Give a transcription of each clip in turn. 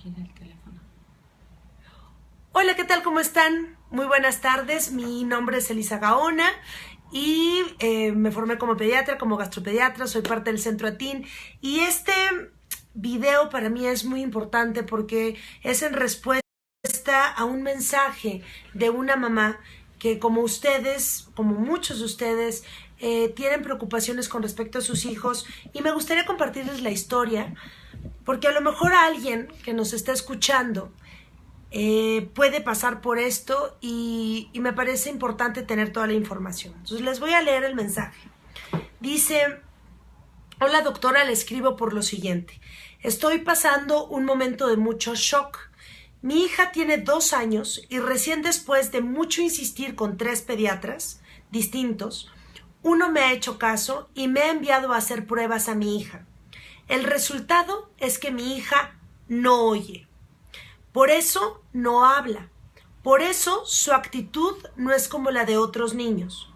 quiere el teléfono. Hola, ¿qué tal? ¿Cómo están? Muy buenas tardes. Mi nombre es Elisa Gaona y me formé como pediatra, como gastropediatra. Soy parte del Centro ATIN y este video para mí es muy importante porque es en respuesta a un mensaje de una mamá que, como ustedes, como muchos de ustedes, tienen preocupaciones con respecto a sus hijos, y me gustaría compartirles la historia porque a lo mejor alguien que nos está escuchando puede pasar por esto y me parece importante tener toda la información. Entonces les voy a leer el mensaje. Dice: hola doctora, le escribo por lo siguiente. Estoy pasando un momento de mucho shock. Mi hija tiene 2 años y recién después de mucho insistir con 3 pediatras distintos, uno me ha hecho caso y me ha enviado a hacer pruebas a mi hija. El resultado es que mi hija no oye. Por eso no habla. Por eso su actitud no es como la de otros niños.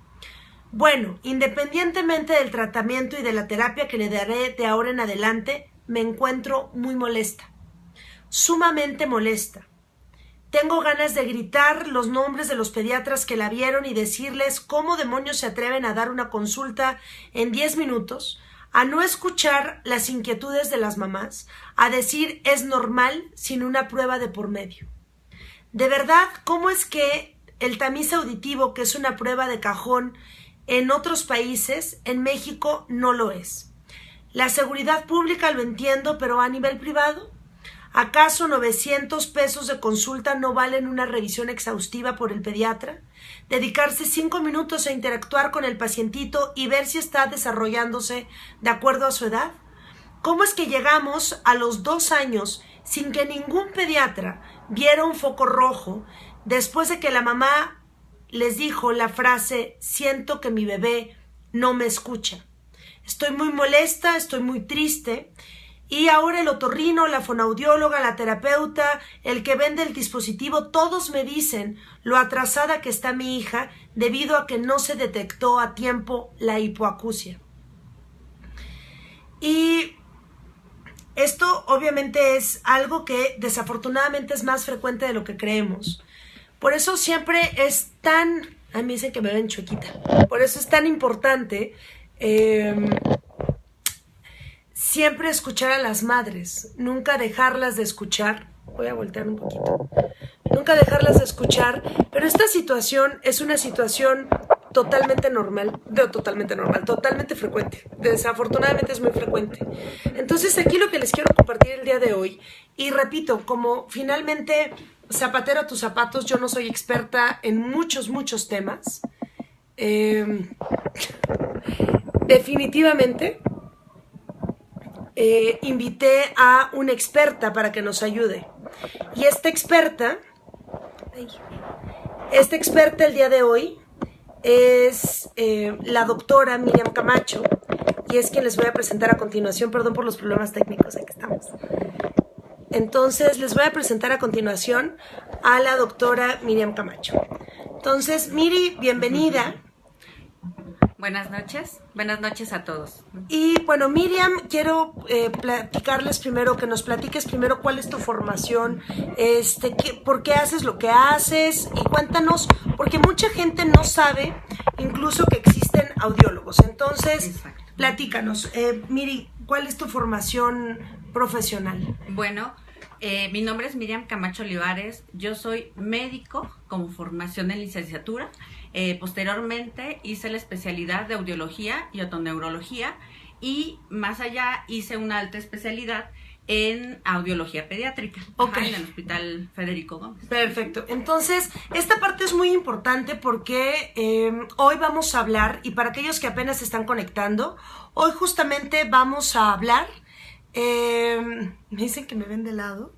Bueno, independientemente del tratamiento y de la terapia que le daré de ahora en adelante, me encuentro muy molesta. Sumamente molesta. Tengo ganas de gritar los nombres de los pediatras que la vieron y decirles cómo demonios se atreven a dar una consulta en 10 minutos, a no escuchar las inquietudes de las mamás, a decir es normal sin una prueba de por medio. De verdad, ¿cómo es que el tamiz auditivo, que es una prueba de cajón en otros países, en México no lo es? La seguridad pública lo entiendo, pero a nivel privado, ¿acaso 900 pesos de consulta no valen una revisión exhaustiva por el pediatra? Dedicarse 5 minutos a interactuar con el pacientito y ver si está desarrollándose de acuerdo a su edad. ¿Cómo es que llegamos a los 2 años sin que ningún pediatra viera un foco rojo después de que la mamá les dijo la frase: siento que mi bebé no me escucha? Estoy muy molesta, estoy muy triste. Y ahora el otorrino, la fonoaudióloga, la terapeuta, el que vende el dispositivo, todos me dicen lo atrasada que está mi hija debido a que no se detectó a tiempo la hipoacusia. Y esto obviamente es algo que desafortunadamente es más frecuente de lo que creemos. Por eso siempre es tan... A mí me dicen que me ven chuequita. Por eso es tan importante... siempre escuchar a las madres, nunca dejarlas de escuchar. Voy a voltear un poquito. Nunca dejarlas de escuchar, pero esta situación es una situación totalmente normal, totalmente frecuente. Desafortunadamente es muy frecuente. Entonces aquí lo que les quiero compartir el día de hoy, y repito, como finalmente zapatero a tus zapatos, yo no soy experta en muchos temas. Definitivamente invité a una experta para que nos ayude. Y esta experta el día de hoy es la doctora Miriam Camacho, y es quien les voy a presentar a continuación. Perdón por los problemas técnicos, aquí estamos. Entonces les voy a presentar a continuación a la doctora Miriam Camacho. Entonces, Miri, bienvenida. Buenas noches a todos. Y bueno, Miriam, quiero platicarles primero, que nos platiques primero cuál es tu formación, por qué haces lo que haces, y cuéntanos, porque mucha gente no sabe incluso que existen audiólogos. Entonces, exacto, platícanos, Miri, ¿cuál es tu formación profesional? Bueno, mi nombre es Miriam Camacho Olivares, yo soy médico con formación en licenciatura. Posteriormente hice la especialidad de audiología y otoneurología, y más allá hice una alta especialidad en audiología pediátrica, en el Hospital Federico Gómez. Perfecto. Entonces, esta parte es muy importante porque hoy vamos a hablar, y para aquellos que apenas se están conectando, hoy justamente vamos a hablar, me dicen que me ven de lado.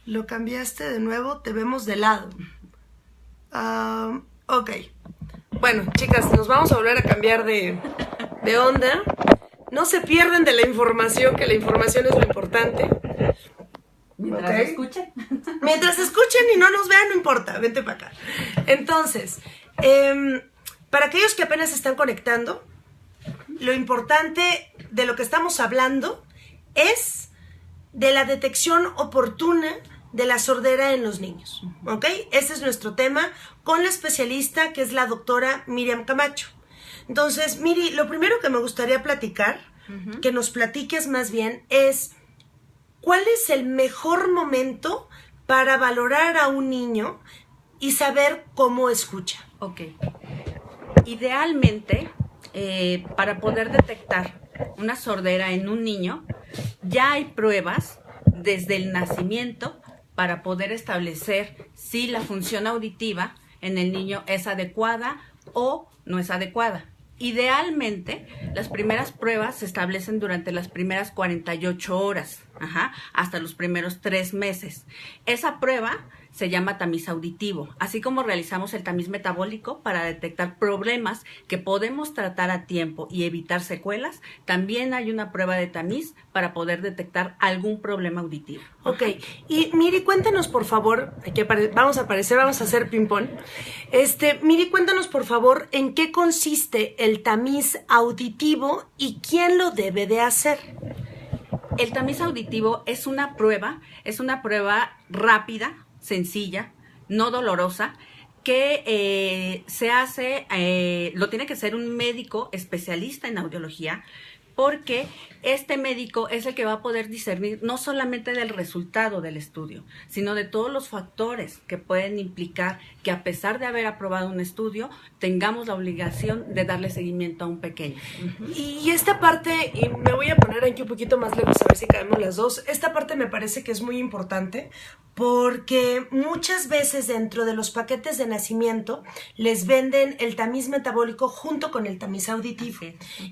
Lo cambiaste de nuevo, te vemos de lado. Ok. Bueno, chicas, nos vamos a volver a cambiar de onda. No se pierden de la información, que la información es lo importante. Mientras escuchen. Mientras escuchen y no nos vean, no importa. Vente para acá. Entonces, para aquellos que apenas se están conectando, lo importante de lo que estamos hablando es de la detección oportuna de la sordera en los niños, ¿ok? Ese es nuestro tema con la especialista que es la doctora Miriam Camacho. Entonces, Miri, lo primero que me gustaría platicar, que nos platiques más bien, es ¿cuál es el mejor momento para valorar a un niño y saber cómo escucha? Ok. Idealmente, para poder detectar una sordera en un niño, ya hay pruebas desde el nacimiento para poder establecer si la función auditiva en el niño es adecuada o no es adecuada. Idealmente, las primeras pruebas se establecen durante las primeras 48 horas, hasta los primeros 3 meses. Esa prueba se llama tamiz auditivo, así como realizamos el tamiz metabólico para detectar problemas que podemos tratar a tiempo y evitar secuelas. También hay una prueba de tamiz para poder detectar algún problema auditivo. Ok, y Miri, cuéntanos por favor, vamos a hacer ping-pong. Miri, cuéntanos por favor en qué consiste el tamiz auditivo y quién lo debe de hacer. El tamiz auditivo es una prueba rápida, sencilla, no dolorosa, que se hace, lo tiene que hacer un médico especialista en audiología, porque este médico es el que va a poder discernir no solamente del resultado del estudio, sino de todos los factores que pueden implicar que a pesar de haber aprobado un estudio, tengamos la obligación de darle seguimiento a un pequeño. Y esta parte, y me voy a poner aquí un poquito más lejos a ver si cabemos las dos, esta parte me parece que es muy importante porque muchas veces dentro de los paquetes de nacimiento les venden el tamiz metabólico junto con el tamiz auditivo.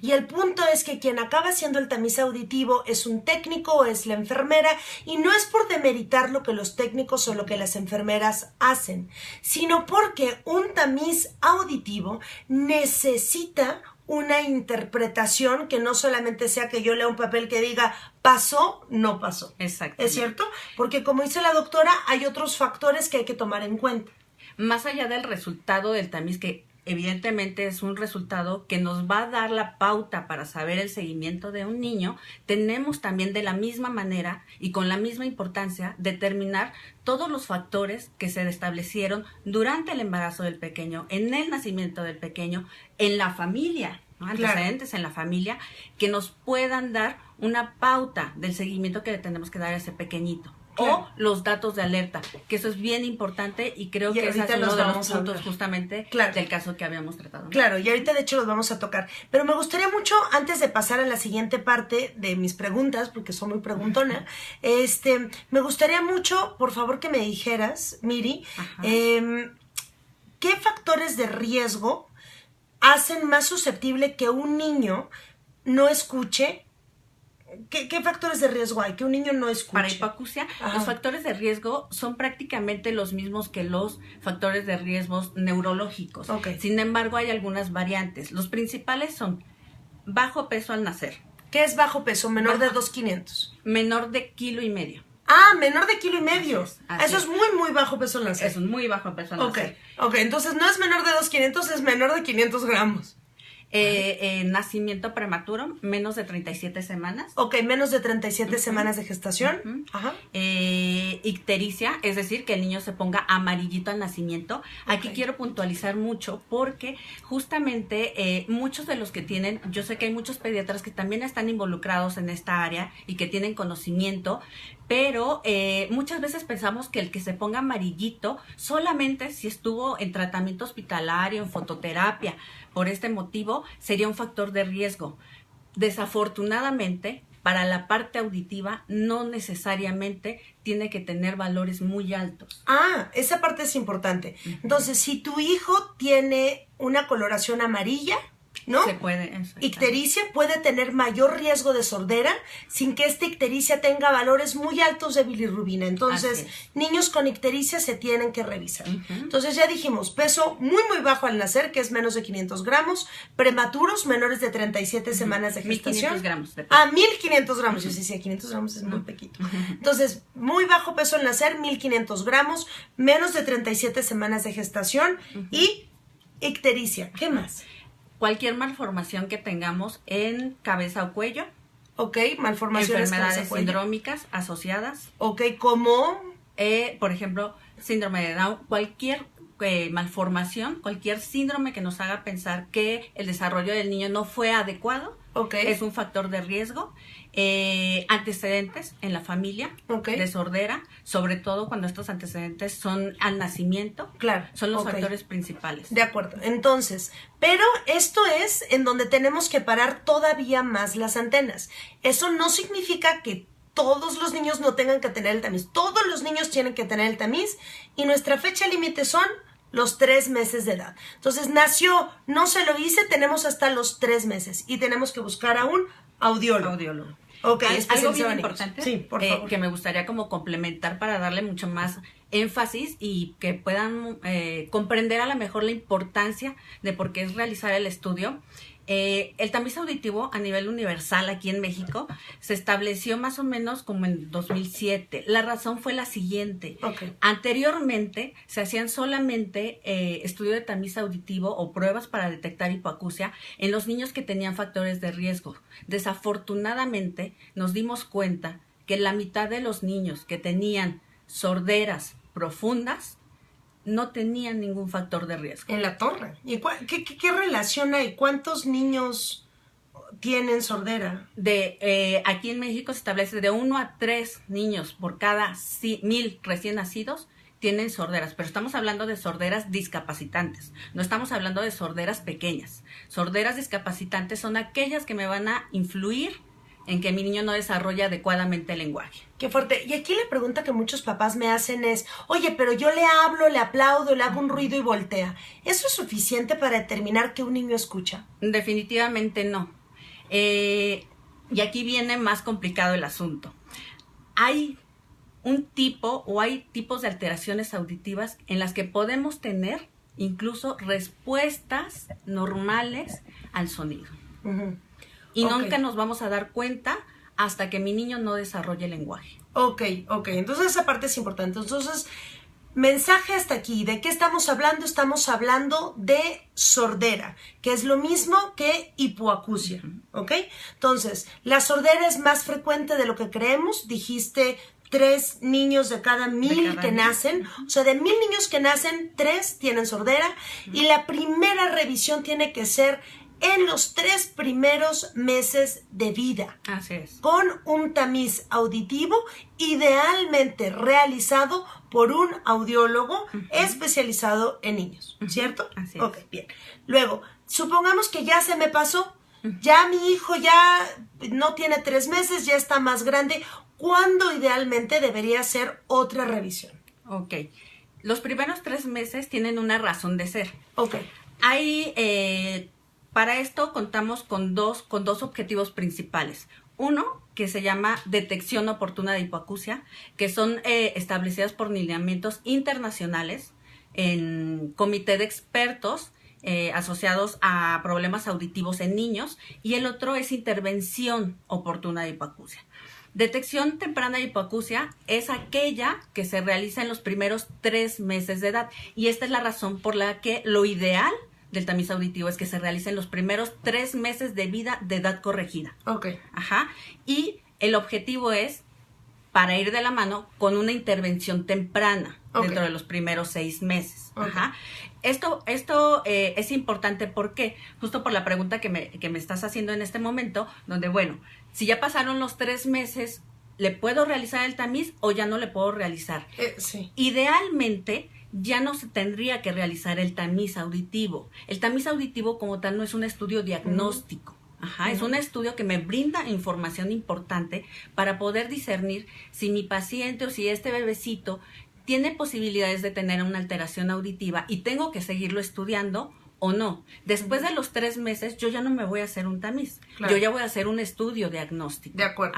Y el punto es que quien acaba haciendo el tamiz auditivo es un técnico o es la enfermera, y no es por demeritar lo que los técnicos o lo que las enfermeras hacen, sino porque un tamiz auditivo necesita una interpretación que no solamente sea que yo lea un papel que diga pasó, no pasó. Exacto. ¿Es cierto? Porque como dice la doctora, hay otros factores que hay que tomar en cuenta. Más allá del resultado del tamiz, que evidentemente es un resultado que nos va a dar la pauta para saber el seguimiento de un niño, tenemos también de la misma manera y con la misma importancia determinar todos los factores que se establecieron durante el embarazo del pequeño, en el nacimiento del pequeño, en la familia, ¿no? Antecedentes en la familia, que nos puedan dar una pauta del seguimiento que le tenemos que dar a ese pequeñito. Claro. O los datos de alerta, que eso es bien importante y creo que ese es uno de los puntos justamente del caso que habíamos tratado, ¿no? Claro, y ahorita de hecho los vamos a tocar. Pero me gustaría mucho, antes de pasar a la siguiente parte de mis preguntas, porque soy muy preguntona, me gustaría mucho, por favor, que me dijeras, Miri, ¿qué factores de riesgo hacen más susceptible que un niño no escuche? ¿Qué factores de riesgo hay que un niño no escuche? Para hipoacusia, los factores de riesgo son prácticamente los mismos que los factores de riesgos neurológicos. Okay. Sin embargo, hay algunas variantes. Los principales son bajo peso al nacer. ¿Qué es bajo peso? Menor de 2,500. Menor de 1,5 kilos. Ah, menor de 1,5 kilos. Así Eso es muy bajo peso al nacer. Eso es muy bajo peso al nacer. Ok, entonces no es menor de 2,500, es menor de 500 gramos. Nacimiento prematuro, menos de 37 semanas. Ok, menos de 37 semanas de gestación. Ictericia, es decir, que el niño se ponga amarillito al nacimiento. Aquí quiero puntualizar mucho porque justamente muchos de los que tienen, yo sé que hay muchos pediatras que también están involucrados en esta área y que tienen conocimiento, pero muchas veces pensamos que el que se ponga amarillito solamente si estuvo en tratamiento hospitalario, en fototerapia. Por este motivo sería un factor de riesgo. Desafortunadamente, para la parte auditiva no necesariamente tiene que tener valores muy altos. Ah, esa parte es importante. Entonces, si tu hijo tiene una coloración amarilla, ¿no? Se puede. Ictericia puede tener mayor riesgo de sordera sin que esta ictericia tenga valores muy altos de bilirrubina. Entonces, niños con ictericia se tienen que revisar. Entonces, ya dijimos, peso muy bajo al nacer, que es menos de 500 gramos, prematuros menores de 37 semanas de gestación. 1,500 gramos. 1,500 gramos. Yo sí, 500 gramos es muy poquito. Entonces, muy bajo peso al nacer, 1,500 gramos, menos de 37 semanas de gestación y ictericia. ¿Qué más? Cualquier malformación que tengamos en cabeza o cuello, Ok, malformaciones enfermedades cabeza-cuello. sindrómicas asociadas. Ok, como... Por ejemplo, síndrome de Down, cualquier malformación, cualquier síndrome que nos haga pensar que el desarrollo del niño no fue adecuado, es un factor de riesgo. Antecedentes en la familia de sordera, sobre todo cuando estos antecedentes son al nacimiento, son los factores principales. De acuerdo, entonces, pero esto es en donde tenemos que parar todavía más las antenas. Eso no significa que todos los niños no tengan que tener el tamiz. Todos los niños tienen que tener el tamiz y nuestra fecha límite son los 3 meses de edad. Entonces nació, no se lo hice, tenemos hasta los 3 meses y tenemos que buscar a un audiólogo. Ok, algo bien importante sí, por favor. Que me gustaría como complementar para darle mucho más énfasis y que puedan comprender a lo mejor la importancia de por qué es realizar el estudio. El tamiz auditivo a nivel universal aquí en México se estableció más o menos como en 2007. La razón fue la siguiente. Anteriormente se hacían solamente estudio de tamiz auditivo o pruebas para detectar hipoacusia en los niños que tenían factores de riesgo. Desafortunadamente nos dimos cuenta que la mitad de los niños que tenían sorderas profundas no tenían ningún factor de riesgo. En la torre. ¿Y qué relación hay? ¿Cuántos niños tienen sordera? Aquí en México se establece de 1 a 3 niños por cada 1000 recién nacidos tienen sorderas, pero estamos hablando de sorderas discapacitantes, no estamos hablando de sorderas pequeñas. Sorderas discapacitantes son aquellas que me van a influir en que mi niño no desarrolla adecuadamente el lenguaje. Qué fuerte. Y aquí la pregunta que muchos papás me hacen es, oye, pero yo le hablo, le aplaudo, le hago un ruido y voltea. ¿Eso es suficiente para determinar que un niño escucha? Definitivamente no. Y aquí viene más complicado el asunto. Hay tipos de alteraciones auditivas en las que podemos tener incluso respuestas normales al sonido. Y nunca nos vamos a dar cuenta hasta que mi niño no desarrolle el lenguaje. Ok. Entonces esa parte es importante. Entonces, mensaje hasta aquí. ¿De qué estamos hablando? Estamos hablando de sordera, que es lo mismo que hipoacusia. ¿Ok? Entonces, la sordera es más frecuente de lo que creemos. Dijiste 3 niños de cada 1000 que nacen. O sea, de 1000 niños que nacen, 3 tienen sordera. Y la primera revisión tiene que ser en los 3 primeros meses de vida. Así es. Con un tamiz auditivo idealmente realizado por un audiólogo especializado en niños, ¿cierto? Así es. Ok, bien. Luego, supongamos que ya se me pasó, ya mi hijo ya no tiene 3 meses, ya está más grande. ¿Cuándo idealmente debería ser otra revisión? Ok. Los primeros 3 meses tienen una razón de ser. Ok. Para esto contamos con dos objetivos principales. Uno, que se llama detección oportuna de hipoacusia, que son establecidas por lineamientos internacionales en comité de expertos asociados a problemas auditivos en niños. Y el otro es intervención oportuna de hipoacusia. Detección temprana de hipoacusia es aquella que se realiza en los primeros 3 meses de edad. Y esta es la razón por la que lo ideal del tamiz auditivo es que se realice en los primeros 3 meses de vida de edad corregida. Ok. Y el objetivo es para ir de la mano con una intervención temprana dentro de los primeros 6 meses. Esto es importante porque, justo por la pregunta que me estás haciendo en este momento, donde, bueno, si ya pasaron los 3 meses, ¿le puedo realizar el tamiz o ya no le puedo realizar? Sí. Idealmente, ya no se tendría que realizar el tamiz auditivo. El tamiz auditivo como tal no es un estudio diagnóstico. Es un estudio que me brinda información importante para poder discernir si mi paciente o si este bebecito tiene posibilidades de tener una alteración auditiva y tengo que seguirlo estudiando o no. Después de los 3 meses, yo ya no me voy a hacer un tamiz. Yo ya voy a hacer un estudio diagnóstico. De acuerdo.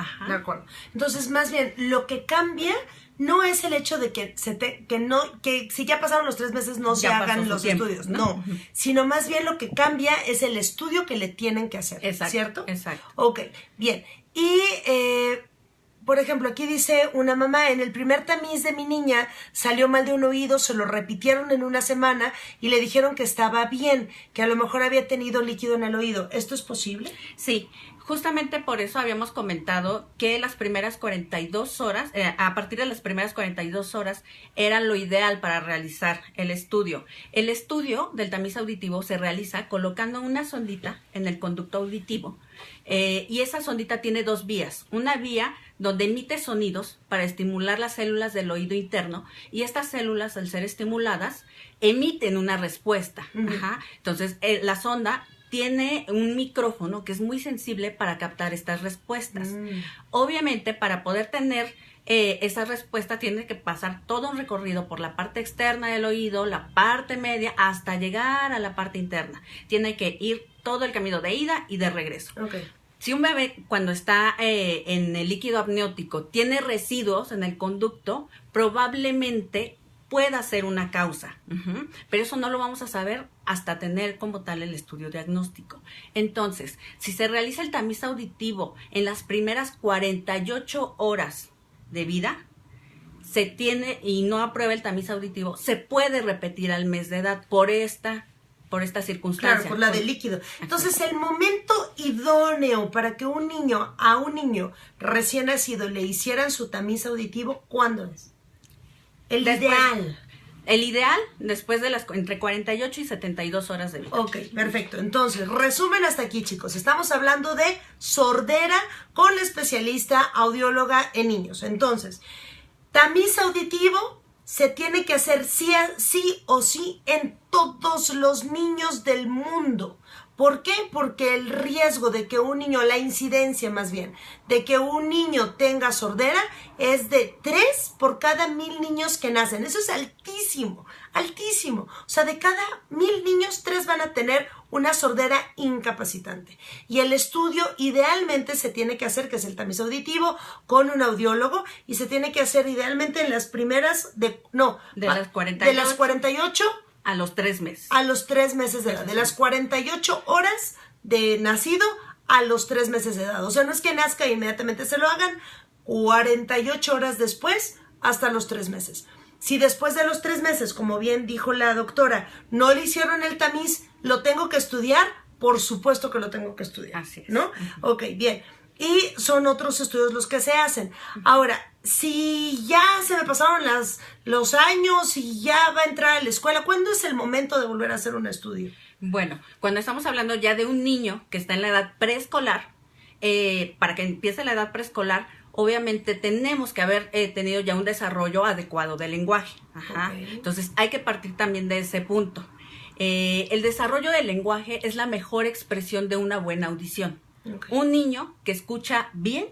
Entonces, más bien, lo que cambia no es el hecho de que si ya pasaron los 3 meses no se hagan los estudios, no. Sino más bien lo que cambia es el estudio que le tienen que hacer, ¿cierto? Exacto. Ok, bien. Y, por ejemplo, aquí dice una mamá, en el primer tamiz de mi niña salió mal de un oído, se lo repitieron en una semana y le dijeron que estaba bien, que a lo mejor había tenido líquido en el oído. ¿Esto es posible? Sí. Justamente por eso habíamos comentado que las primeras 42 horas, a partir de las primeras 42 horas, era lo ideal para realizar el estudio. El estudio del tamiz auditivo se realiza colocando una sondita en el conducto auditivo y esa sondita tiene dos vías. Una vía donde emite sonidos para estimular las células del oído interno y estas células, al ser estimuladas, emiten una respuesta. Ajá. Entonces, la sonda tiene un micrófono que es muy sensible para captar estas respuestas. Obviamente, para poder tener esa respuesta, tiene que pasar todo un recorrido por la parte externa del oído, la parte media, hasta llegar a la parte interna. Tiene que ir todo el camino de ida y de regreso. Okay. Si un bebé, cuando está en el líquido amniótico, tiene residuos en el conducto, probablemente pueda ser una causa, pero eso no lo vamos a saber hasta tener como tal el estudio diagnóstico. Entonces, si se realiza el tamiz auditivo en las primeras 48 horas de vida, se tiene y no aprueba el tamiz auditivo, se puede repetir al mes de edad por esta circunstancia. Claro, por la del líquido. Entonces, el momento idóneo para que a un niño recién nacido le hicieran su tamiz auditivo, ¿cuándo es? Ideal. El ideal después de entre 48 y 72 horas de vida. Ok, perfecto. Entonces, resumen hasta aquí, chicos. Estamos hablando de sordera con la especialista audióloga en niños. Entonces, tamiz auditivo se tiene que hacer sí o sí en todos los niños del mundo. ¿Por qué? Porque el riesgo de que un niño, la incidencia más bien, de que un niño tenga sordera es de 3 por cada 1000 niños que nacen. Eso es altísimo, altísimo. O sea, de cada 1000 niños, 3 van a tener una sordera incapacitante. Y el estudio idealmente se tiene que hacer, que es el tamiz auditivo, con un audiólogo, y se tiene que hacer idealmente en las primeras de las 48 a los 3 meses. A los 3 meses de edad. De las 48 horas de nacido a los 3 meses de edad. O sea, no es que nazca e inmediatamente se lo hagan. 48 horas después hasta los 3 meses. Si después de los 3 meses, como bien dijo la doctora, no le hicieron el tamiz, ¿lo tengo que estudiar? Por supuesto que lo tengo que estudiar. Así es. ¿No? Ok, bien. Y son otros estudios los que se hacen. Ahora, si ya se me pasaron los años y ya va a entrar a la escuela, ¿cuándo es el momento de volver a hacer un estudio? Bueno, cuando estamos hablando ya de un niño que está en la edad preescolar, para que empiece la edad preescolar, obviamente tenemos que haber tenido ya un desarrollo adecuado del lenguaje. Ajá. Okay. Entonces hay que partir también de ese punto. El desarrollo del lenguaje es la mejor expresión de una buena audición. Okay. Un niño que escucha bien,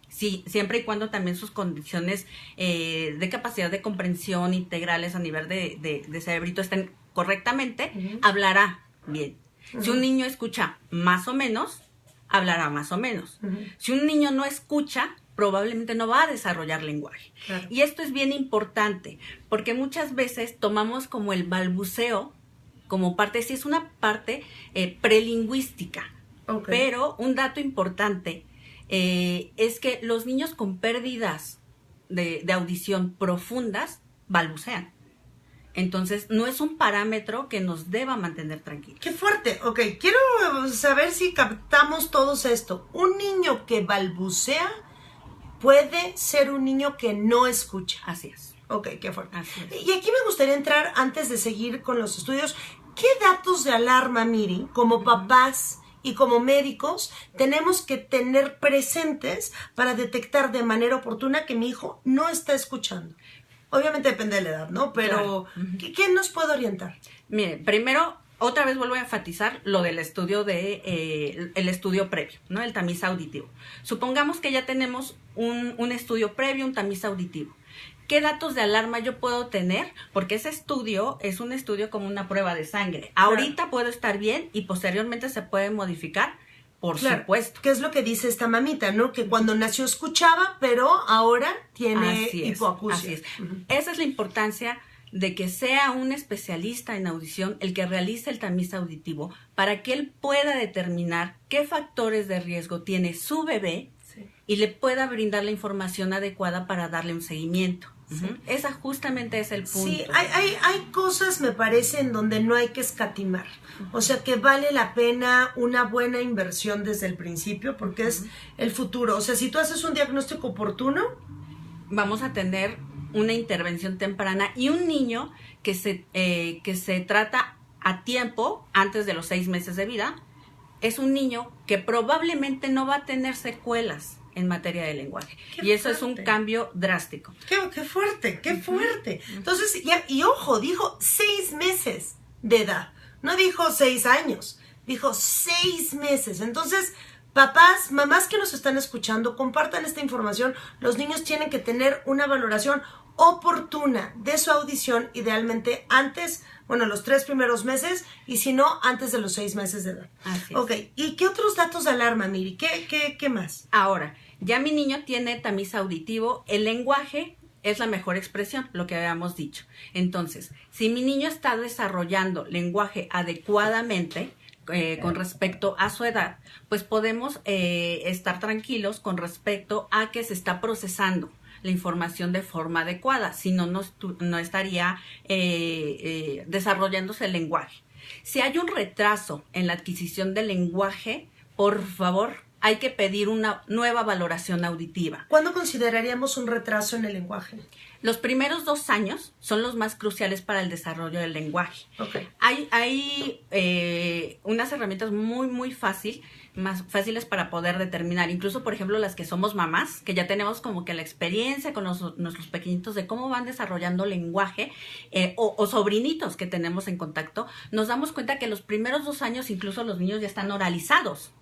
sí, siempre y cuando también sus condiciones de capacidad de comprensión integrales a nivel de cerebrito estén correctamente, hablará bien. Si un niño escucha más o menos, hablará más o menos. Si un niño no escucha, probablemente no va a desarrollar lenguaje. Claro. Y esto es bien importante, porque muchas veces tomamos como el balbuceo como parte, sí es una parte prelingüística. Okay. Pero un dato importante es que los niños con pérdidas de audición profundas balbucean. Entonces, no es un parámetro que nos deba mantener tranquilos. ¡Qué fuerte! Ok, quiero saber si captamos todos esto. Un niño que balbucea puede ser un niño que no escucha. Así es. Ok, qué fuerte. Así es. Y aquí me gustaría entrar, antes de seguir con los estudios, ¿qué datos de alarma, Miri, como papás y como médicos tenemos que tener presentes para detectar de manera oportuna que mi hijo no está escuchando? Obviamente depende de la edad, ¿no? Pero, claro. ¿Qué nos puede orientar? Mire, primero, otra vez vuelvo a enfatizar lo del estudio el estudio previo, ¿no? El tamiz auditivo. Supongamos que ya tenemos un estudio previo, un tamiz auditivo. ¿Qué datos de alarma yo puedo tener? Porque ese estudio es un estudio como una prueba de sangre. Ahorita puedo estar bien y posteriormente se puede modificar, por supuesto. ¿Qué es lo que dice esta mamita, no? Que cuando nació escuchaba, pero ahora tiene hipoacusia. Así es. Esa es la importancia de que sea un especialista en audición el que realice el tamiz auditivo para que él pueda determinar qué factores de riesgo tiene su bebé y le pueda brindar la información adecuada para darle un seguimiento. Sí. Esa justamente es el punto. Sí, hay cosas, me parece, en donde no hay que escatimar. O sea, que vale la pena una buena inversión desde el principio, porque es el futuro. O sea, si tú haces un diagnóstico oportuno, vamos a tener una intervención temprana y un niño que se trata a tiempo, antes de los 6 meses de vida, es un niño que probablemente no va a tener secuelas en materia de lenguaje. Y eso es un cambio drástico. Qué fuerte, qué fuerte. Entonces, y ojo, dijo 6 meses de edad. No dijo 6 años, dijo 6 meses. Entonces, papás, mamás que nos están escuchando, compartan esta información. Los niños tienen que tener una valoración oportuna de su audición, idealmente antes, los 3 primeros meses, y si no, antes de los 6 meses de edad. Así es. Ok, ¿y qué otros datos de alarma, Miri? ¿Qué más? Ahora, ya mi niño tiene tamiz auditivo, el lenguaje es la mejor expresión, lo que habíamos dicho. Entonces, si mi niño está desarrollando lenguaje adecuadamente, con respecto a su edad, pues podemos estar tranquilos con respecto a que se está procesando la información de forma adecuada, si no, no estaría desarrollándose el lenguaje. Si hay un retraso en la adquisición del lenguaje, por favor, hay que pedir una nueva valoración auditiva. ¿Cuándo consideraríamos un retraso en el lenguaje? Los primeros 2 años son los más cruciales para el desarrollo del lenguaje. Okay. Hay unas herramientas muy más fáciles para poder determinar, incluso por ejemplo las que somos mamás, que ya tenemos como que la experiencia con nuestros pequeñitos de cómo van desarrollando lenguaje, o sobrinitos que tenemos en contacto, nos damos cuenta que los primeros 2 años incluso los niños ya están oralizados.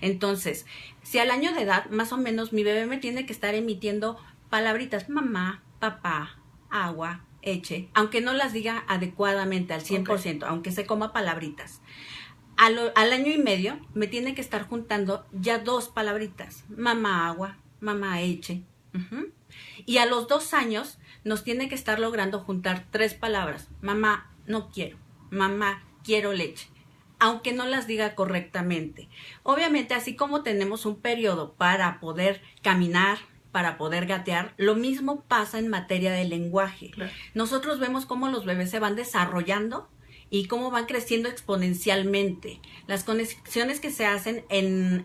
Entonces, si al año de edad más o menos mi bebé me tiene que estar emitiendo palabritas, mamá, papá, agua, eche, aunque no las diga adecuadamente al 100%, aunque se coma palabritas. Al año y medio me tiene que estar juntando ya 2 palabritas, mamá agua, mamá eche. Y a los 2 años nos tiene que estar logrando juntar 3 palabras, mamá no quiero, mamá quiero leche, aunque no las diga correctamente. Obviamente, así como tenemos un periodo para poder caminar, para poder gatear, lo mismo pasa en materia de lenguaje. Claro. Nosotros vemos cómo los bebés se van desarrollando y cómo van creciendo exponencialmente. Las conexiones que se hacen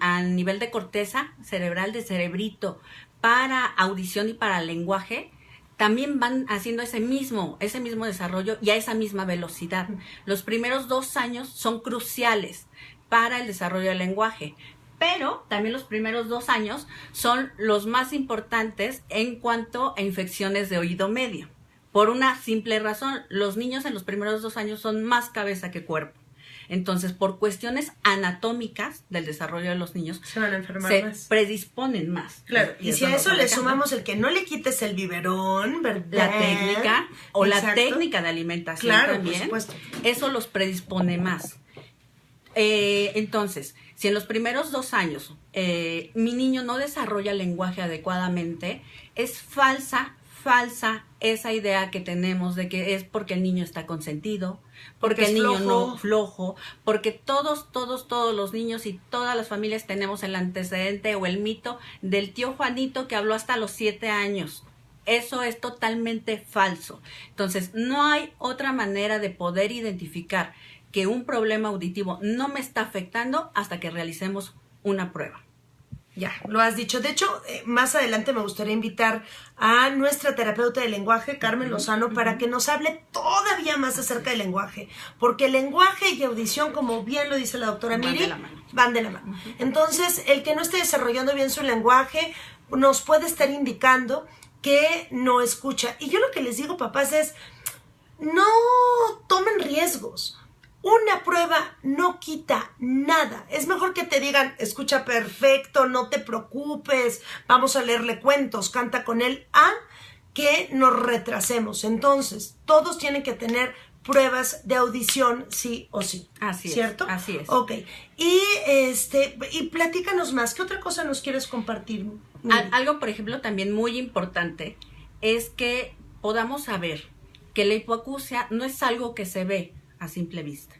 a nivel de corteza cerebral, de cerebrito, para audición y para lenguaje, también van haciendo ese mismo desarrollo y a esa misma velocidad. Los primeros 2 años son cruciales para el desarrollo del lenguaje, pero también los primeros 2 años son los más importantes en cuanto a infecciones de oído medio. Por una simple razón, los niños en los primeros 2 años son más cabeza que cuerpo. Entonces, por cuestiones anatómicas del desarrollo de los niños, se van a enfermar se más. predisponen más. Claro, y si a eso le sumamos el que no le quites el biberón, ¿verdad? La técnica, o exacto, la técnica de alimentación, claro, también, por supuesto, eso los predispone más. Entonces, si en los primeros 2 años mi niño no desarrolla lenguaje adecuadamente, es falsa esa idea que tenemos de que es porque el niño está consentido, porque el niño no flojo, porque todos los niños y todas las familias tenemos el antecedente o el mito del tío Juanito que habló hasta los 7 años. Eso es totalmente falso. Entonces, no hay otra manera de poder identificar que un problema auditivo no me está afectando hasta que realicemos una prueba. Ya, lo has dicho. De hecho, más adelante me gustaría invitar a nuestra terapeuta de lenguaje, Carmen Lozano, para que nos hable todavía más acerca del lenguaje. Porque lenguaje y audición, como bien lo dice la doctora Miri, van de la mano. Entonces, el que no esté desarrollando bien su lenguaje nos puede estar indicando que no escucha. Y yo lo que les digo, papás, es no tomen riesgos. Una prueba no quita nada. Es mejor que te digan, escucha perfecto, no te preocupes, vamos a leerle cuentos, canta con él, a que nos retrasemos. Entonces, todos tienen que tener pruebas de audición sí o sí. Así es. ¿Cierto? Así es. Ok. Y platícanos más. ¿Qué otra cosa nos quieres compartir? Algo, por ejemplo, también muy importante es que podamos saber que la hipoacusia no es algo que se ve a simple vista.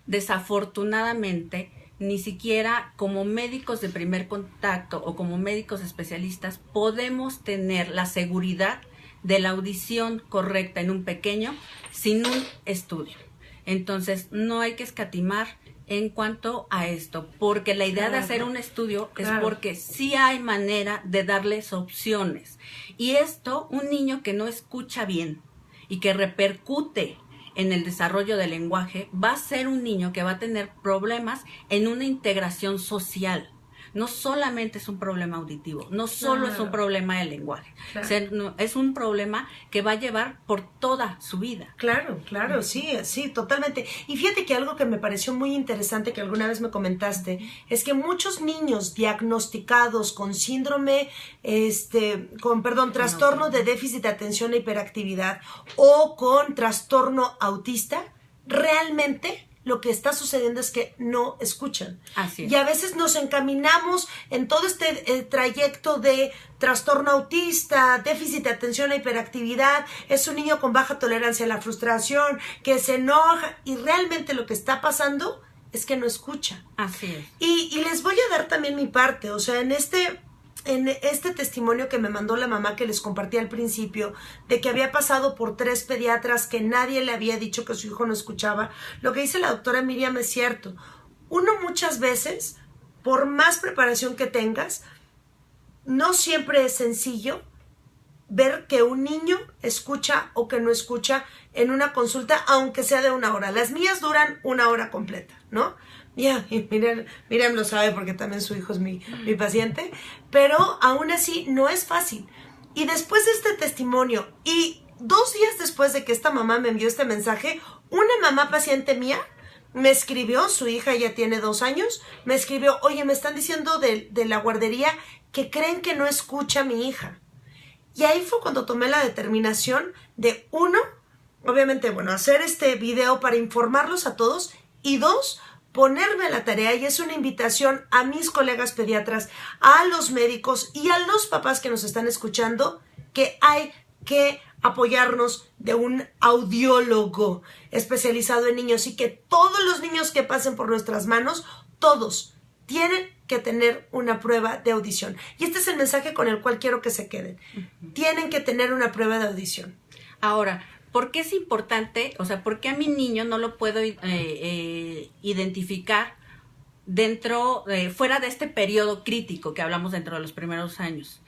Desafortunadamente, ni siquiera como médicos de primer contacto o como médicos especialistas podemos tener la seguridad de la audición correcta en un pequeño sin un estudio. Entonces, no hay que escatimar en cuanto a esto, porque la idea de hacer un estudio es porque sí hay manera de darles opciones. Y esto, un niño que no escucha bien y que repercute en el desarrollo del lenguaje, va a ser un niño que va a tener problemas en una integración social. No solamente es un problema auditivo, no solo es un problema del lenguaje, o sea, no, es un problema que va a llevar por toda su vida. Claro, sí, totalmente. Y fíjate que algo que me pareció muy interesante que alguna vez me comentaste, es que muchos niños diagnosticados con síndrome, trastorno de déficit de atención e hiperactividad o con trastorno autista, realmente lo que está sucediendo es que no escuchan. Así es. Y a veces nos encaminamos en todo este trayecto de trastorno autista, déficit de atención e hiperactividad, es un niño con baja tolerancia a la frustración, que se enoja, y realmente lo que está pasando es que no escucha. Así es. Y les voy a dar también mi parte, o sea, en este testimonio que me mandó la mamá que les compartí al principio, de que había pasado por 3 pediatras, que nadie le había dicho que su hijo no escuchaba, lo que dice la doctora Miriam es cierto. Uno muchas veces, por más preparación que tengas, no siempre es sencillo ver que un niño escucha o que no escucha en una consulta, aunque sea de 1 hora. Las mías duran 1 hora completa, ¿no? Ya, y Miriam lo sabe porque también su hijo es mi paciente, pero aún así no es fácil. Y después de este testimonio y 2 días después de que esta mamá me envió este mensaje, una mamá paciente mía me escribió, su hija ya tiene 2 años, me escribió, oye, me están diciendo de la guardería que creen que no escucha a mi hija. Y ahí fue cuando tomé la determinación de, 1, obviamente, hacer este video para informarlos a todos, y 2, ponerme a la tarea, y es una invitación a mis colegas pediatras, a los médicos y a los papás que nos están escuchando, que hay que apoyarnos de un audiólogo especializado en niños, y que todos los niños que pasen por nuestras manos, todos tienen que tener una prueba de audición. Y este es el mensaje con el cual quiero que se queden. Tienen que tener una prueba de audición. Ahora, ¿por qué es importante? O sea, ¿por qué a mi niño no lo puedo identificar fuera de este periodo crítico que hablamos dentro de los primeros años?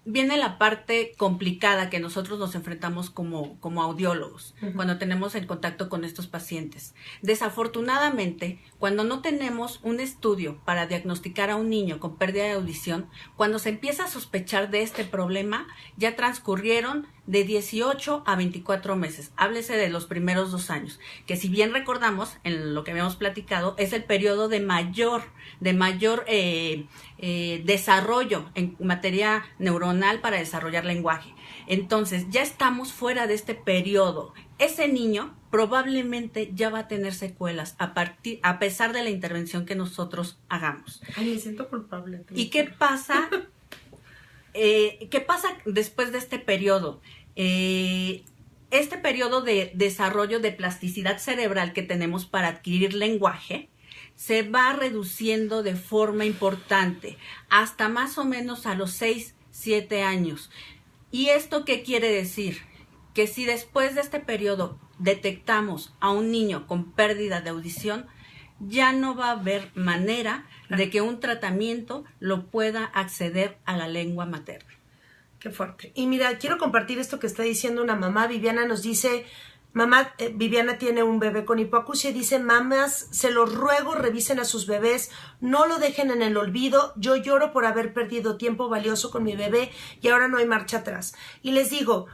Viene la parte complicada que nosotros nos enfrentamos como audiólogos, cuando tenemos el contacto con estos pacientes. Desafortunadamente, cuando no tenemos un estudio para diagnosticar a un niño con pérdida de audición, cuando se empieza a sospechar de este problema, ya transcurrieron de 18 a 24 meses. Háblese de los primeros 2 años, que si bien recordamos, en lo que habíamos platicado, es el periodo de mayor desarrollo en materia neuronal para desarrollar lenguaje. Entonces, ya estamos fuera de este periodo. Ese niño probablemente ya va a tener secuelas a pesar de la intervención que nosotros hagamos. Ay, me siento culpable. ¿Y qué pasa? ¿Qué pasa después de este periodo? Este periodo de desarrollo de plasticidad cerebral que tenemos para adquirir lenguaje se va reduciendo de forma importante hasta más o menos a los 6, 7 años. ¿Y esto qué quiere decir? Que si después de este periodo detectamos a un niño con pérdida de audición, ya no va a haber manera de que un tratamiento lo pueda acceder a la lengua materna. Qué fuerte. Y mira, quiero compartir esto que está diciendo una mamá. Viviana nos dice, Viviana tiene un bebé con hipoacusia y dice, mamás, se los ruego, revisen a sus bebés, no lo dejen en el olvido. Yo lloro por haber perdido tiempo valioso con mi bebé y ahora no hay marcha atrás. Y les digo,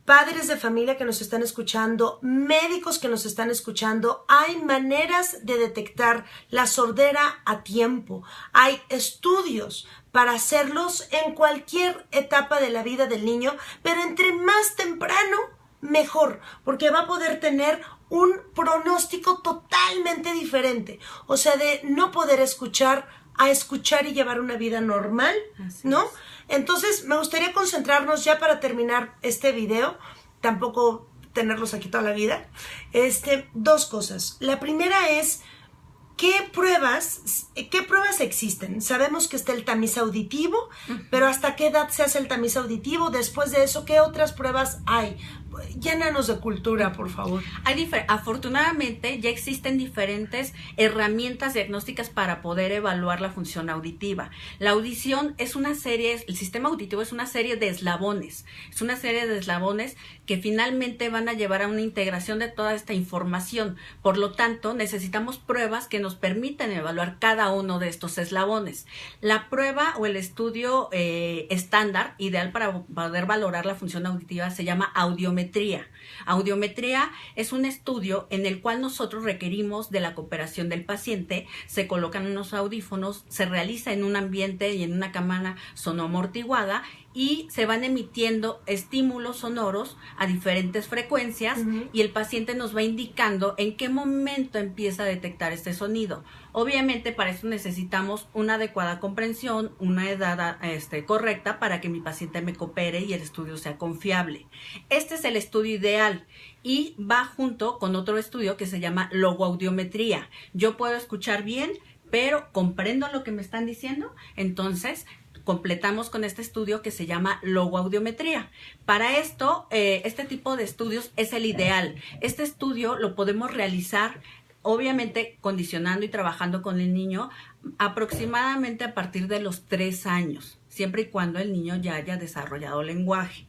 padres de familia que nos están escuchando, médicos que nos están escuchando, hay maneras de detectar la sordera a tiempo. Hay estudios para hacerlos en cualquier etapa de la vida del niño, pero entre más temprano, mejor, porque va a poder tener un pronóstico totalmente diferente. O sea, de no poder escuchar a escuchar y llevar una vida normal, ¿no? Entonces, me gustaría concentrarnos ya para terminar este video, tampoco tenerlos aquí toda la vida. 2 cosas. La primera es, ¿qué pruebas existen? Sabemos que está el tamiz auditivo, pero ¿hasta qué edad se hace el tamiz auditivo? Después de eso, ¿qué otras pruebas hay? Llénanos de cultura, por favor. Afortunadamente ya existen diferentes herramientas diagnósticas para poder evaluar la función auditiva. La audición es una serie, el sistema auditivo es una serie de eslabones. Es una serie de eslabones que finalmente van a llevar a una integración de toda esta información. Por lo tanto, necesitamos pruebas que nos permitan evaluar cada uno de estos eslabones. La prueba o el estudio estándar, ideal para poder valorar la función auditiva, se llama audiometría. Audiometría es un estudio en el cual nosotros requerimos de la cooperación del paciente, se colocan unos audífonos, se realiza en un ambiente y en una cámara sonoamortiguada y se van emitiendo estímulos sonoros a diferentes frecuencias y el paciente nos va indicando en qué momento empieza a detectar este sonido. Obviamente para eso necesitamos una adecuada comprensión, una edad correcta para que mi paciente me coopere y el estudio sea confiable. Este es el estudio ideal y va junto con otro estudio que se llama logoaudiometría. Yo puedo escuchar bien, pero comprendo lo que me están diciendo, entonces completamos con este estudio que se llama logoaudiometría. Para esto, este tipo de estudios es el ideal. Este estudio lo podemos realizar, obviamente, condicionando y trabajando con el niño aproximadamente a partir de los 3 años, siempre y cuando el niño ya haya desarrollado lenguaje.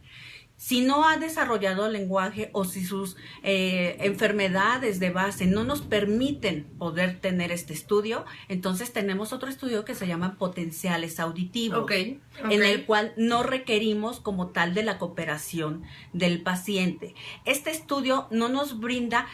Si no ha desarrollado el lenguaje o si sus enfermedades de base no nos permiten poder tener este estudio, entonces tenemos otro estudio que se llama potenciales auditivos, en el cual no requerimos como tal de la cooperación del paciente. Este estudio no nos brinda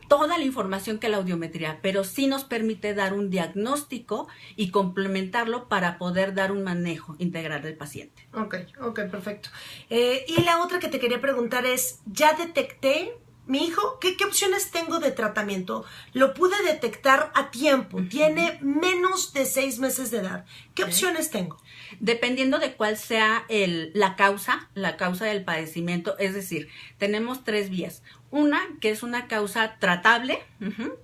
toda la información que la audiometría, pero sí nos permite dar un diagnóstico y complementarlo para poder dar un manejo integral del paciente. Ok, perfecto. Y la otra que te quería preguntar es, ya detecté mi hijo, ¿qué opciones tengo de tratamiento? Lo pude detectar a tiempo, tiene menos de 6 meses de edad. ¿Qué opciones tengo? Dependiendo de cuál sea la causa del padecimiento, es decir, tenemos 3 vías. Una, que es una causa tratable,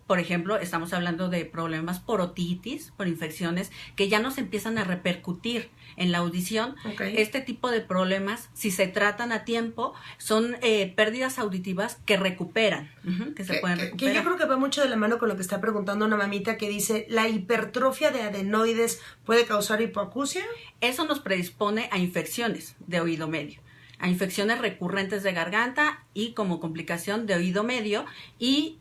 por ejemplo, estamos hablando de problemas por otitis, por infecciones que ya nos empiezan a repercutir en la audición. Este tipo de problemas, si se tratan a tiempo, son pérdidas auditivas que recuperan, que se pueden recuperar. Que yo creo que va mucho de la mano con lo que está preguntando una mamita que dice, ¿la hipertrofia de adenoides puede causar hipoacusia? Eso nos predispone a infecciones de oído medio, a infecciones recurrentes de garganta y como complicación de oído medio, y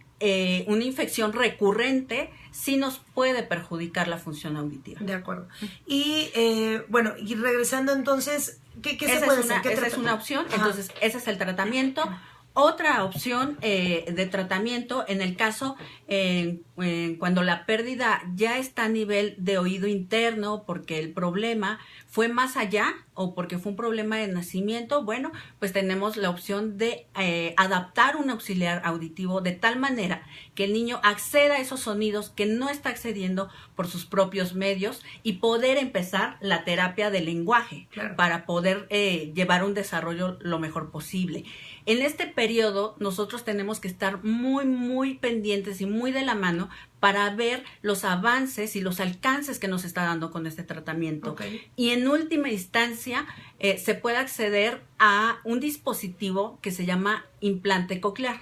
una infección recurrente sí nos puede perjudicar la función auditiva. De acuerdo. Y y regresando entonces, ¿qué se puede hacer? Esa es una opción, entonces ese es el tratamiento. Otra opción de tratamiento en el caso cuando la pérdida ya está a nivel de oído interno porque el problema fue más allá o porque fue un problema de nacimiento, bueno, pues tenemos la opción de adaptar un auxiliar auditivo de tal manera que el niño acceda a esos sonidos que no está accediendo por sus propios medios y poder empezar la terapia del lenguaje para poder llevar un desarrollo lo mejor posible. En este periodo nosotros tenemos que estar muy, muy pendientes y muy de la mano para ver los avances y los alcances que nos está dando con este tratamiento. Y en última instancia se puede acceder a un dispositivo que se llama implante coclear.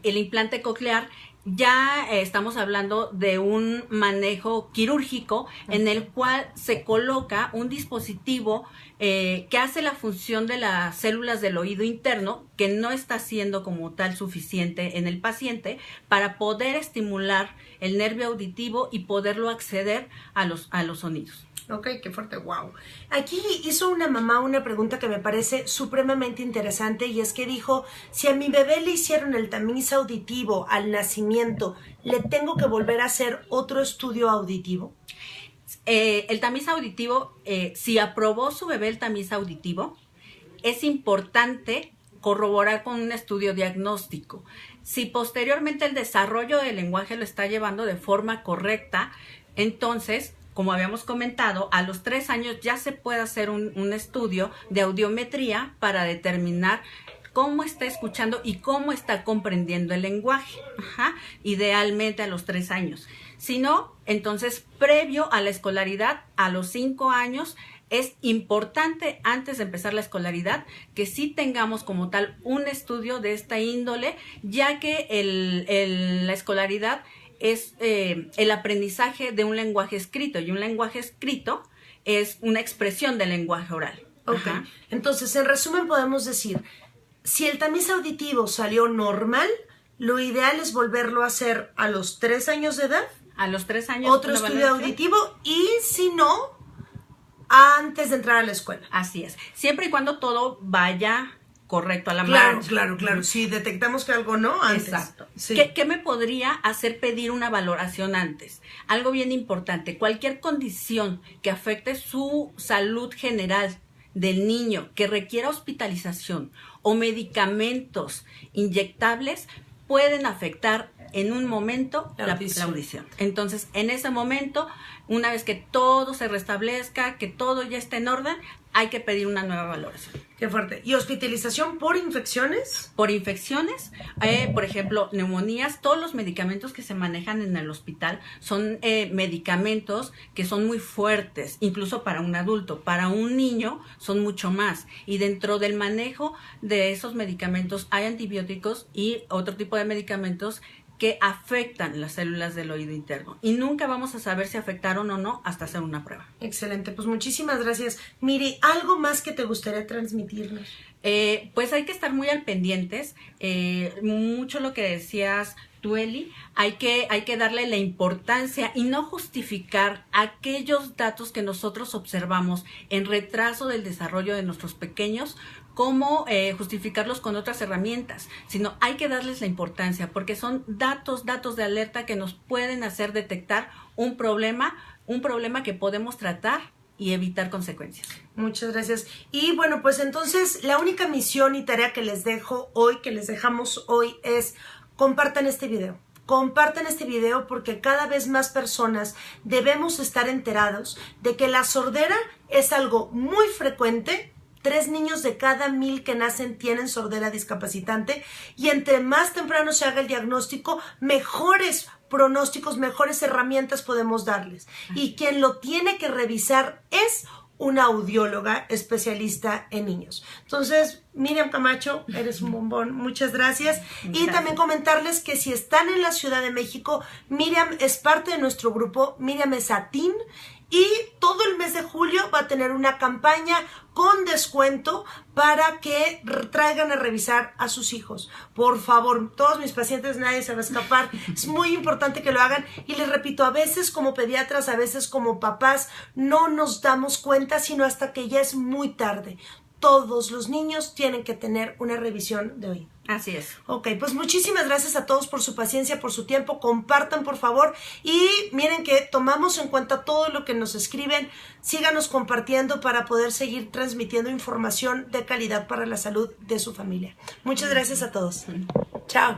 El implante coclear ya estamos hablando de un manejo quirúrgico en el cual se coloca un dispositivo que hace la función de las células del oído interno, que no está siendo como tal suficiente en el paciente para poder estimular el nervio auditivo y poderlo acceder a los sonidos. Qué fuerte, wow. Aquí hizo una mamá una pregunta que me parece supremamente interesante y es que dijo, si a mi bebé le hicieron el tamiz auditivo al nacimiento, ¿le tengo que volver a hacer otro estudio auditivo? El tamiz auditivo, si aprobó su bebé el tamiz auditivo, es importante corroborar con un estudio diagnóstico. Si posteriormente el desarrollo del lenguaje lo está llevando de forma correcta, entonces, como habíamos comentado, a los 3 años ya se puede hacer un estudio de audiometría para determinar cómo está escuchando y cómo está comprendiendo el lenguaje. Idealmente a los 3 años. Si no, entonces, previo a la escolaridad, a los 5 años, es importante, antes de empezar la escolaridad, que sí tengamos como tal un estudio de esta índole, ya que la escolaridad es el aprendizaje de un lenguaje escrito, y un lenguaje escrito es una expresión del lenguaje oral. Ok, entonces, en resumen podemos decir, si el tamiz auditivo salió normal, lo ideal es volverlo a hacer a los 3 años de edad. A los 3 años. Otro estudio auditivo, y si no, antes de entrar a la escuela. Así es. Siempre y cuando todo vaya correcto a la marcha. Claro. Si detectamos que algo no, antes. Exacto. Sí. ¿Qué me podría hacer pedir una valoración antes? Algo bien importante. Cualquier condición que afecte su salud general del niño, que requiera hospitalización o medicamentos inyectables, pueden afectar en un momento la audición. Entonces, en ese momento, una vez que todo se restablezca, que todo ya esté en orden, hay que pedir una nueva valoración. Qué fuerte. ¿Y hospitalización por infecciones? Por infecciones, por ejemplo, neumonías, todos los medicamentos que se manejan en el hospital son medicamentos que son muy fuertes, incluso para un adulto. Para un niño son mucho más. Y dentro del manejo de esos medicamentos hay antibióticos y otro tipo de medicamentos que afectan las células del oído interno. Y nunca vamos a saber si afectaron o no hasta hacer una prueba. Excelente, pues muchísimas gracias. Miri, ¿algo más que te gustaría transmitirnos? Pues hay que estar muy al pendientes. Mucho lo que decías tú, Eli, hay que darle la importancia y no justificar aquellos datos que nosotros observamos en retraso del desarrollo de nuestros pequeños, como justificarlos con otras herramientas, sino hay que darles la importancia, porque son datos de alerta que nos pueden hacer detectar un problema que podemos tratar y evitar consecuencias. Muchas gracias. Y bueno, pues entonces la única misión y tarea que les dejamos hoy es: compartan este video. Compartan este video, porque cada vez más personas debemos estar enterados de que la sordera es algo muy frecuente. 3 niños de cada 1000 que nacen tienen sordera discapacitante, y entre más temprano se haga el diagnóstico, mejores pronósticos, mejores herramientas podemos darles. Y quien lo tiene que revisar es una audióloga especialista en niños. Entonces, Miriam Camacho, eres un bombón. Muchas gracias. Y también comentarles que si están en la Ciudad de México, Miriam es parte de nuestro grupo. Miriam es ATIN, y todo el mes de julio va a tener una campaña con descuento para que traigan a revisar a sus hijos. Por favor, todos mis pacientes, nadie se va a escapar. Es muy importante que lo hagan. Y les repito, a veces como pediatras, a veces como papás, no nos damos cuenta sino hasta que ya es muy tarde. Todos los niños tienen que tener una revisión de oído. Así es. Ok, pues muchísimas gracias a todos por su paciencia, por su tiempo. Compartan, por favor. Y miren que tomamos en cuenta todo lo que nos escriben. Síganos compartiendo para poder seguir transmitiendo información de calidad para la salud de su familia. Muchas gracias a todos. Chao.